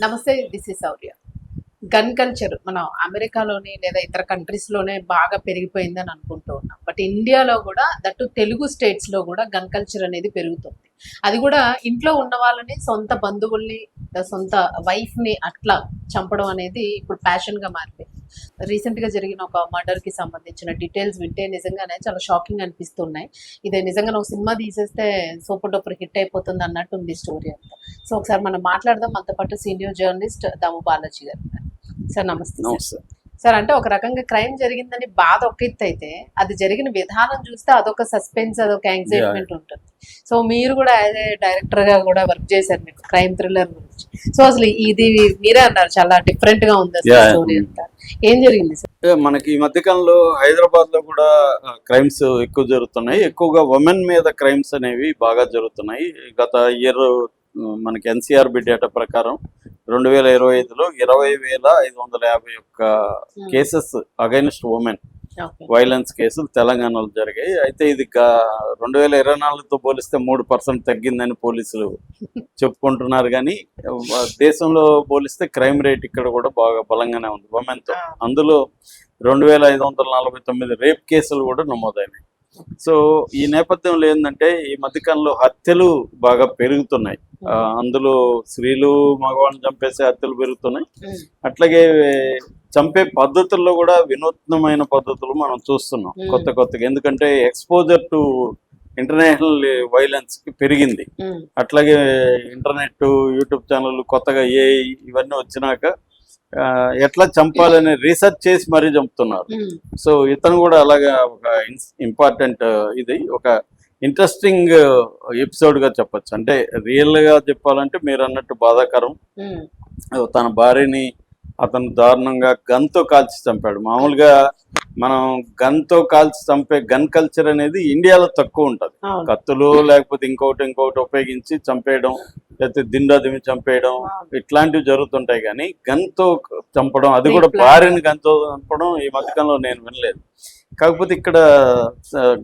నమస్తే, this is Sourya. Gun culture మనం అమెరికాలోని లేదా ఇతర కంట్రీస్లోనే బాగా పెరిగిపోయిందని అనుకుంటూ ఉన్నాం. బట్ ఇండియాలో కూడా దట్టు తెలుగు స్టేట్స్లో కూడా గన్ కల్చర్ అనేది పెరుగుతుంది. అది కూడా ఇంట్లో ఉన్న వాళ్ళని, సొంత బంధువుల్ని, సొంత వైఫ్ని అట్లా చంపడం అనేది ఇప్పుడు ప్యాషన్గా మారిపోయింది. రీసెంట్గా జరిగిన ఒక మర్డర్కి సంబంధించిన డీటెయిల్స్ వింటే నిజంగానే చాలా షాకింగ్ అనిపిస్తున్నాయి. ఇదే నిజంగా ఒక సినిమా తీసేస్తే సూపర్ డూపర్ హిట్ అయిపోతుంది అన్నట్టు ఉంది స్టోరీ అంతా. సో ఒకసారి మనం మాట్లాడదాం. మనతో పాటు సీనియర్ జర్నలిస్ట్ దాము బాలాజీ గారు ఉన్నారు. సార్ నమస్తే. నమస్తే. సార్ అంటే ఒక రకంగా క్రైమ్ జరిగిందని బాధ ఒక ఎత్తు అయితే, అది జరిగిన విధానం చూస్తే అదొక సస్పెన్స్, అదొక యాంగ్జైట్మెంట్ ఉంటుంది. సో మీరు కూడా యాజ్ ఏ డైరెక్టర్ గా కూడా వర్క్ చేశారు, మీకు క్రైమ్ థ్రిల్లర్ గురించి. సో అసలు ఇది మీరే అన్నారు చాలా డిఫరెంట్ గా ఉంది అసలు స్టోరీ అంతా. ఏం జరిగింది సార్? మనకి ఈ మధ్యకాలంలో హైదరాబాద్ లో కూడా క్రైమ్స్ ఎక్కువ జరుగుతున్నాయి. ఎక్కువగా ఉమెన్ మీద క్రైమ్స్ అనేవి బాగా జరుగుతున్నాయి. గత ఇయర్ మనకి ఎన్సీఆర్బి డేటా ప్రకారం 2025లో 20,551 కేసెస్ అగైన్స్ట్ ఉమెన్ వైలెన్స్ కేసులు తెలంగాణలో జరిగాయి. అయితే ఇది 2024తో పోలిస్తే 3% తగ్గిందని పోలీసులు చెప్పుకుంటున్నారు. కానీ దేశంలో పోలిస్తే క్రైమ్ రేట్ ఇక్కడ కూడా బాగా బలంగానే ఉంది ఉమెన్తో. అందులో 2,549 రేప్ కేసులు కూడా నమోదైనాయి. సో ఈ నేపథ్యంలో ఏంటంటే ఈ మధ్యకాలంలో హత్యలు బాగా పెరుగుతున్నాయి. అందులో స్త్రీలు మగవాళ్ళని చంపేసే హత్యలు పెరుగుతున్నాయి. అట్లాగే చంపే పద్ధతుల్లో కూడా వినూత్నమైన పద్ధతులు మనం చూస్తున్నాం కొత్తగా. ఎందుకంటే ఎక్స్పోజర్ టు ఇంటర్నేషనల్ వైలెన్స్ కి పెరిగింది. అట్లాగే ఇంటర్నెట్, యూట్యూబ్ ఛానల్ కొత్తగా ఇవన్నీ వచ్చినాక ఎట్లా చంపాలని రీసెర్చ్ చేసి మరీ చంపుతున్నారు. సో ఇతను కూడా అలాగా ఒక ఇంపార్టెంట్, ఇది ఒక ఇంట్రెస్టింగ్ ఎపిసోడ్ గా చెప్పచ్చు. అంటే రియల్ గా చెప్పాలంటే మీరు అన్నట్టు బాధాకరం. తన భార్యని అతను దారుణంగా గన్తో కాల్చి చంపాడు. మామూలుగా మనం గన్తో కాల్చి చంపే గన్ కల్చర్ అనేది ఇండియాలో తక్కువ ఉంటుంది. కత్తులు లేకపోతే ఇంకొకటి ఉపయోగించి చంపేయడం, లేకపోతే దిండదిమి చంపేయడం, ఇట్లాంటివి జరుగుతుంటాయి. కానీ గన్తో చంపడం, అది కూడా భార్యని గన్తో చంపడం ఈ మధ్యకాలంలో నేను వినలేదు. కాకపోతే ఇక్కడ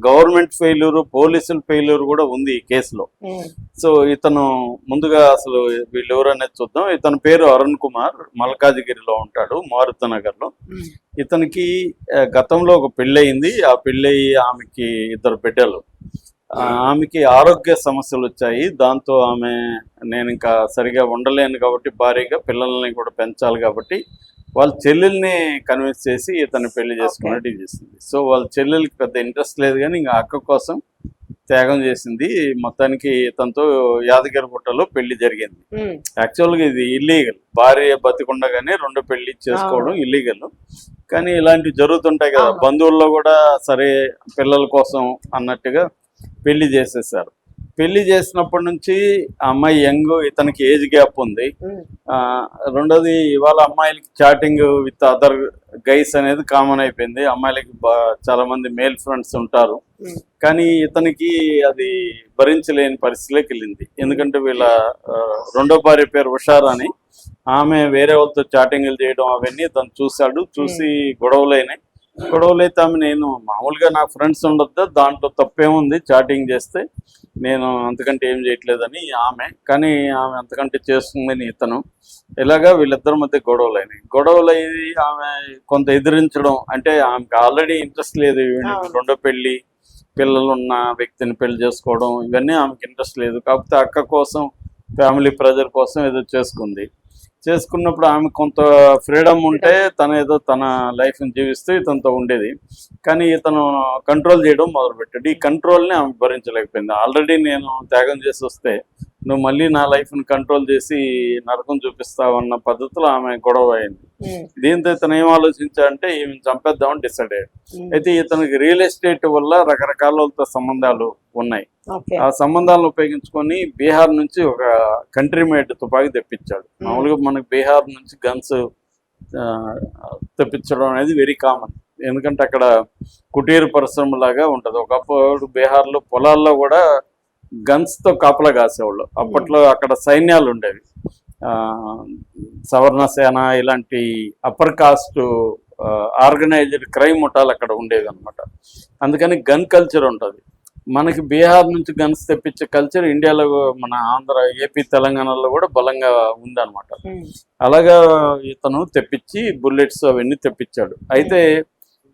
గవర్నమెంట్ ఫెయిల్యూర్, పోలీసుల ఫెయిల్యూర్ కూడా ఉంది ఈ కేసులో. సో ఇతను ముందుగా అసలు వీళ్ళు ఎవరనేది చూద్దాం. ఇతని పేరు అరుణ్ కుమార్, మల్కాజిగిరిలో ఉంటాడు, మారుతనగర్ లో. ఇతనికి గతంలో ఒక పెళ్ళయింది. ఆ పెళ్ళయి ఆమెకి 2 బిడ్డలు. ఆమెకి ఆరోగ్య సమస్యలు వచ్చాయి. దాంతో ఆమె నేను ఇంకా సరిగా ఉండలేను కాబట్టి భారీగా పిల్లల్ని కూడా పెంచాలి కాబట్టి వాళ్ళ చెల్లెల్ని కన్విన్స్ చేసి ఇతను పెళ్లి చేసుకున్నట్టు చేసింది. సో వాళ్ళ చెల్లెలకి పెద్ద ఇంట్రెస్ట్ లేదు, కానీ ఇంకా అక్క కోసం త్యాగం చేసింది. మొత్తానికి ఇతనితో యాదగిరిగుట్టలో పెళ్లి జరిగింది. యాక్చువల్గా ఇది ఇల్లీగల్, భార్య బతికుండగానే 2 పెళ్లి చేసుకోవడం ఇల్లీగల్. కానీ ఇలాంటివి జరుగుతుంటాయి కదా, బంధువుల్లో కూడా సరే పిల్లల కోసం అన్నట్టుగా పెళ్లి చేసేసారు. పెళ్లి చేసినప్పటి నుంచి ఆ అమ్మాయి యంగ్, ఇతనికి ఏజ్ గ్యాప్ ఉంది. రెండోది ఇవాళ అమ్మాయిలకి చాటింగ్ విత్ అదర్ గైస్ అనేది కామన్ అయిపోయింది. అమ్మాయిలకి చాలా మంది మేల్ ఫ్రెండ్స్ ఉంటారు. కానీ ఇతనికి అది భరించలేని పరిస్థితిలోకి వెళ్ళింది. ఎందుకంటే వీళ్ళ రెండో భార్య పేరు ఉషారా అని, ఆమె వేరే వాళ్ళతో చాటింగ్లు చేయడం అవన్నీ తను చూశాడు. చూసి గొడవలైనాయి. గొడవలైతే ఆమె, నేను మామూలుగా నా ఫ్రెండ్స్ ఉండొద్దా, దాంట్లో తప్పేముంది చాటింగ్ చేస్తే, నేను అంతకంటే ఏం చేయట్లేదని ఆమె. కానీ ఆమె అంతకంటే చేస్తుందని ఇతను. ఇలాగా వీళ్ళిద్దరి మధ్య గొడవలైనాయి. గొడవలయ్యి ఆమె కొంత ఎదిరించడం, అంటే ఆమెకు ఆల్రెడీ ఇంట్రెస్ట్ లేదు రెండో పెళ్లి, పిల్లలు ఉన్న వ్యక్తిని పెళ్లి చేసుకోవడం, ఇవన్నీ ఆమెకు ఇంట్రెస్ట్ లేదు. కాకపోతే అక్క కోసం, ఫ్యామిలీ ప్రెజర్ కోసం ఏదో చేసుకుంది. చేసుకున్నప్పుడు ఆమె కొంత ఫ్రీడమ్ ఉంటే తను ఏదో తన లైఫ్ని జీవిస్తూ ఇతనితో ఉండేది. కానీ ఇతను కంట్రోల్ చేయడం మొదలుపెట్టాడు. ఈ కంట్రోల్ని ఆమె భరించలేకపోయింది. ఆల్రెడీ నేను త్యాగం చేసి వస్తే నువ్వు మళ్ళీ నా లైఫ్ని కంట్రోల్ చేసి నరకం చూపిస్తావన్న పద్ధతిలో ఆమె గొడవ అయింది. దీంతో ఇతను ఏం ఆలోచించాడంటే ఈమె చంపేద్దామని డిసైడ్ అయ్యాడు. అయితే ఇతనికి రియల్ ఎస్టేట్ వల్ల రకరకాల వాళ్ళతో సంబంధాలు ఉన్నాయి. ఆ సంబంధాలను ఉపయోగించుకొని బీహార్ నుంచి ఒక కంట్రీ మేడ్ తుపాకీ తెప్పించాడు. మామూలుగా మనకి బీహార్ నుంచి గన్స్ తెప్పించడం అనేది వెరీ కామన్. ఎందుకంటే అక్కడ కుటీర పరిశ్రమ లాగా ఉంటుంది. ఒకప్పుడు బీహార్లో పొలాల్లో కూడా గన్స్తో కాపలా కాసేవాళ్ళు. అప్పట్లో అక్కడ సైన్యాలు ఉండేవి, సవర్ణ సేన, ఇలాంటి అప్పర్ కాస్ట్ ఆర్గనైజ్డ్ క్రైమ్ ముఠాలు అక్కడ ఉండేవి అనమాట. అందుకని గన్ కల్చర్ ఉంటుంది. మనకి బీహార్ నుంచి గన్స్ తెప్పించే కల్చర్ ఇండియాలో మన ఆంధ్ర, ఏపీ, తెలంగాణలో కూడా బలంగా ఉందన్నమాట. అలాగా ఇతను తెప్పించి బుల్లెట్స్ అవన్నీ తెప్పించాడు. అయితే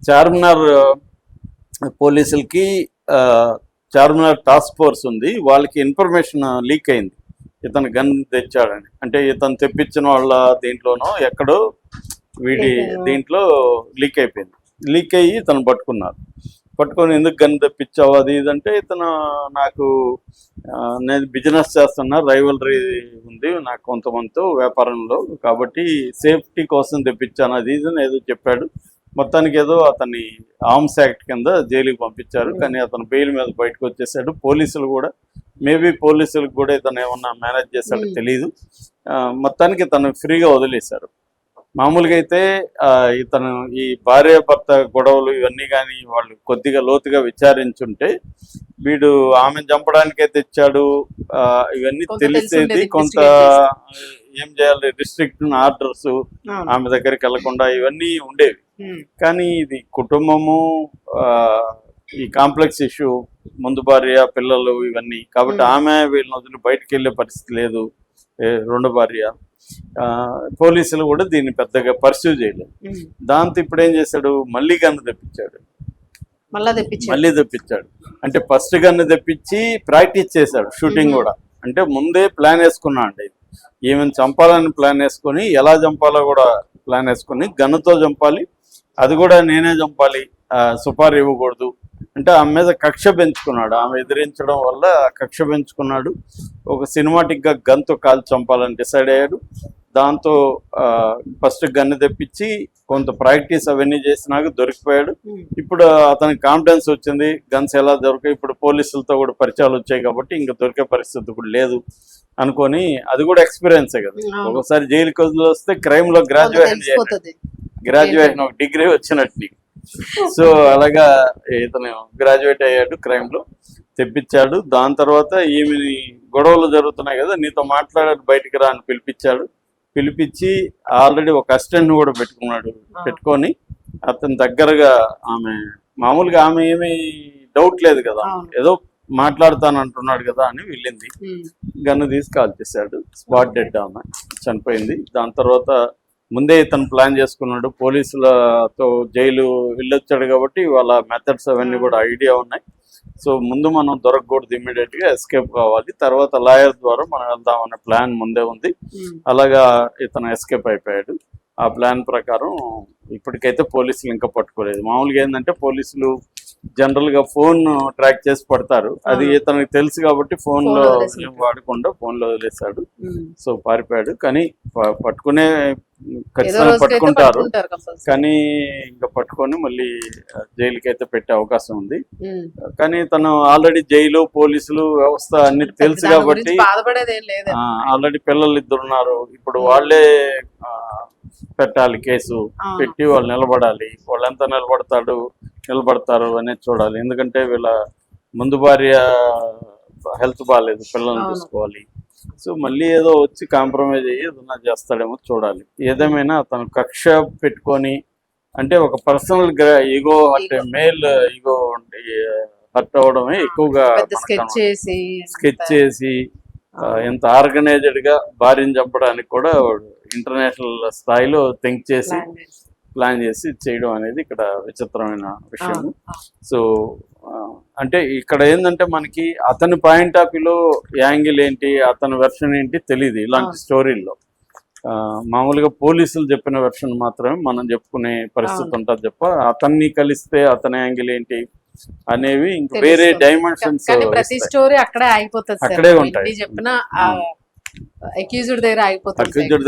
చార్మినార్ పోలీసులకి చార్మినార్ టాస్క్ ఫోర్స్ ఉంది, వాళ్ళకి ఇన్ఫర్మేషన్ లీక్ అయింది ఇతను గన్ తెచ్చాడని. అంటే ఇతను తెప్పించిన వాళ్ళ దీంట్లోనో ఎక్కడో వీడి దీంట్లో లీక్ అయిపోయింది. లీక్ అయ్యి ఇతను పట్టుకొని ఎందుకు గన్ తెప్పించావు అది ఇదంటే, ఇతను నేను బిజినెస్ చేస్తున్నా, రైవలరీ ఉంది నాకు కొంతమందితో వ్యాపారంలో, కాబట్టి సేఫ్టీ కోసం తెప్పించాను అది ఇది ఏదో చెప్పాడు. మొత్తానికి ఏదో అతన్ని ఆర్మ్స్ యాక్ట్ కింద జైలుకి పంపించారు. కానీ అతను బెయిల్ మీద బయటకు వచ్చేసాడు. పోలీసులు కూడా పోలీసులకు కూడా ఇతను ఏమన్నా మేనేజ్ చేశాడో తెలియదు. మొత్తానికి ఇతను ఫ్రీగా వదిలేశారు. మామూలుగా అయితే ఇతను ఈ భార్యాభర్త గొడవలు ఇవన్నీ కానీ వాళ్ళు కొద్దిగా లోతుగా విచారించుంటే, వీడు ఆమెను చంపడానికే తెచ్చాడు ఇవన్నీ తెలిసేది. కొంత ఏం చేయాలి, రిస్ట్రిక్షన్ ఆర్డర్స్, ఆమె దగ్గరికి వెళ్లకుండా ఇవన్నీ ఉండేవి. కానీ ఇది కుటుంబము, ఈ కాంప్లెక్స్ ఇష్యూ, ముందు భార్య, పిల్లలు ఇవన్నీ కాబట్టి ఆమె వీళ్ళని వదిలి బయటకు వెళ్ళే పరిస్థితి లేదు. రెండో భార్య, పోలీసులు కూడా దీన్ని పెద్దగా పర్స్యూ చేయలేదు. దాంతో ఇప్పుడు ఏం చేశాడు, మళ్ళీ గన్ను తెప్పించాడు. మళ్ళీ తెప్పించాడు అంటే ఫస్ట్ గన్ను తెప్పించి ప్రాక్టీస్ చేశాడు షూటింగ్ కూడా. అంటే ముందే ప్లాన్ వేసుకున్నా అండి, ఈమెను చంపాలని ప్లాన్ వేసుకొని, ఎలా చంపాలో కూడా ప్లాన్ వేసుకొని, గన్నుతో చంపాలి, అది కూడా నేనే చంపాలి, సుపారీ ఇవ్వకూడదు అంటే ఆమె మీద కక్ష పెంచుకున్నాడు. ఆమె ఎదిరించడం వల్ల కక్ష పెంచుకున్నాడు. ఒక సినిమాటిక్గా గన్తో కాల్ చంపాలని డిసైడ్ అయ్యాడు. దాంతో ఫస్ట్ గన్ను తెప్పించి కొంత ప్రాక్టీస్ అవన్నీ చేసినాక దొరికిపోయాడు. ఇప్పుడు అతనికి కాన్ఫిడెన్స్ వచ్చింది, గన్స్ ఎలా దొరికాయి, ఇప్పుడు పోలీసులతో కూడా పరిచయాలు వచ్చాయి కాబట్టి ఇంకా దొరికే పరిస్థితి ఇప్పుడు లేదు అనుకొని, అది కూడా ఎక్స్పీరియన్సే కదా. ఒకసారి జైలుకి వస్తే క్రైమ్ లో గ్రాడ్యుయేషన్ ఒక డిగ్రీ వచ్చినట్టు. సో అలాగా ఇతను గ్రాడ్యుయేట్ అయ్యాడు, క్రైమ్ లో తెప్పించాడు. దాని తర్వాత ఈమెని గొడవలు జరుగుతున్నాయి కదా, నీతో మాట్లాడాడు, బయటికి రా అని పిలిపించి ఆల్రెడీ ఒక అసిస్టెంట్ కూడా పెట్టుకొని అతని దగ్గరగా మామూలుగా ఆమె ఏమీ డౌట్ లేదు కదా, ఏదో మాట్లాడుతానంటున్నాడు కదా అని వెళ్ళింది. గన్ను తీసి కాల్ చేశాడు. స్పాట్ డెడ్, ఆమె చనిపోయింది. దాని తర్వాత ముందే ఇతను ప్లాన్ చేసుకున్నాడు. పోలీసులతో జైలు వెళ్ళొచ్చాడు కాబట్టి వాళ్ళ మెథడ్స్ అవన్నీ కూడా ఐడియా ఉన్నాయి. సో ముందు మనం దొరకకూడదు, ఇమ్మీడియట్ గా ఎస్కేప్ కావాలి, తర్వాత లాయర్ ద్వారా మనం వెళ్దామనే ప్లాన్ ముందే ఉంది. అలాగా ఇతను ఎస్కేప్ అయిపోయాడు. ఆ ప్లాన్ ప్రకారం ఇప్పటికైతే పోలీసులు ఇంకా పట్టుకోలేదు. మామూలుగా ఏంటంటే పోలీసులు జనరల్ గా ఫోన్ ట్రాక్ చేసి పడతారు, అది ఇతనికి తెలుసు కాబట్టి ఫోన్ లో వాడకుండా ఫోన్ లో వదిలేశాడు. సో పారిపోయాడు. కానీ పట్టుకునే ఖచ్చితంగా పట్టుకుంటారు, కానీ ఇంకా పట్టుకొని మళ్ళీ జైలుకి అయితే పెట్టే అవకాశం ఉంది. కానీ తను ఆల్రెడీ జైలు, పోలీసులు వ్యవస్థ అన్ని తెలుసు కాబట్టి, ఆల్రెడీ పిల్లలు 2 ఉన్నారు, ఇప్పుడు వాళ్ళే పెట్టాలి కేసు, పెట్టి వాళ్ళు నిలబడాలి. వాళ్ళు ఎంత నిలబడతారు అనేది చూడాలి. ఎందుకంటే వీళ్ళ ముందు భార్య హెల్త్ బాగాలేదు, పిల్లల్ని చూసుకోవాలి. సో మళ్ళీ ఏదో వచ్చి కాంప్రమైజ్ అయ్యి ఏదన్నా చేస్తాడేమో చూడాలి. ఏదేమైనా అతను కక్ష పెట్టుకొని, అంటే ఒక పర్సనల్ ఈగో అంటే మేల్ ఈగో హర్ట్ అవడమే ఎక్కువగా స్కెచ్ చేసి ఎంత ఆర్గనైజ్డ్ గా భార్యను చంపడానికి కూడా ఇంటర్నేషనల్ స్థాయిలో థింక్ చేసి ప్లాన్ చేసి చేయడం అనేది ఇక్కడ విచిత్రమైన విషయం. సో అంటే ఇక్కడ ఏంటంటే మనకి అతని పాయింట్ ఆఫ్ వ్యూలో యాంగిల్ ఏంటి, అతని వెర్షన్ ఏంటి తెలియదు ఇలాంటి స్టోరీల్లో. మామూలుగా పోలీసులు చెప్పిన వెర్షన్ మాత్రమే మనం చెప్పుకునే పరిస్థితి ఉంటుంది తప్ప, అతన్ని కలిస్తే అతని యాంగిల్ ఏంటి అనేవి ఇంకా వేరే డైమెన్షన్స్ అక్కడే ఉంటాయి, అక్యూజ్డ్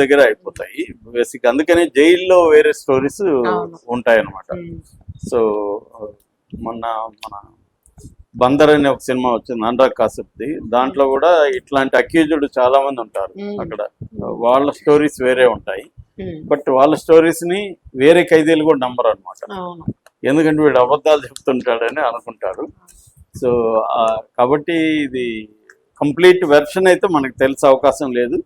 దగ్గర అయిపోతాయి బేసిక్. అందుకనే జైల్లో వేరే స్టోరీస్ ఉంటాయి అన్నమాట. సో మన బందర్ అనే ఒక సినిమా వచ్చింది అనురాగ్ కాశ్యప్ది, దాంట్లో కూడా ఇట్లాంటి అక్యూజ్డ్ చాలా మంది ఉంటారు అక్కడ. వాళ్ళ స్టోరీస్ వేరే ఉంటాయి, బట్ వాళ్ళ స్టోరీస్ ని వేరే ఖైదీలు కూడా నమ్మరు అనమాట. ఎందుకంటే వీడు అబద్ధాలు చెప్తుంటాడని అనుకుంటారు. సో కాబట్టి ఇది కంప్లీట్ వెర్షన్ అయితే మనకు తెలిసే అవకాశం లేదు.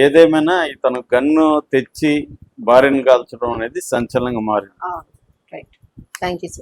ఏదేమైనా ఇతను గన్ను తెచ్చి భార్యను కాల్చడం అనేది సంచలనంగా మారింది. Thank you.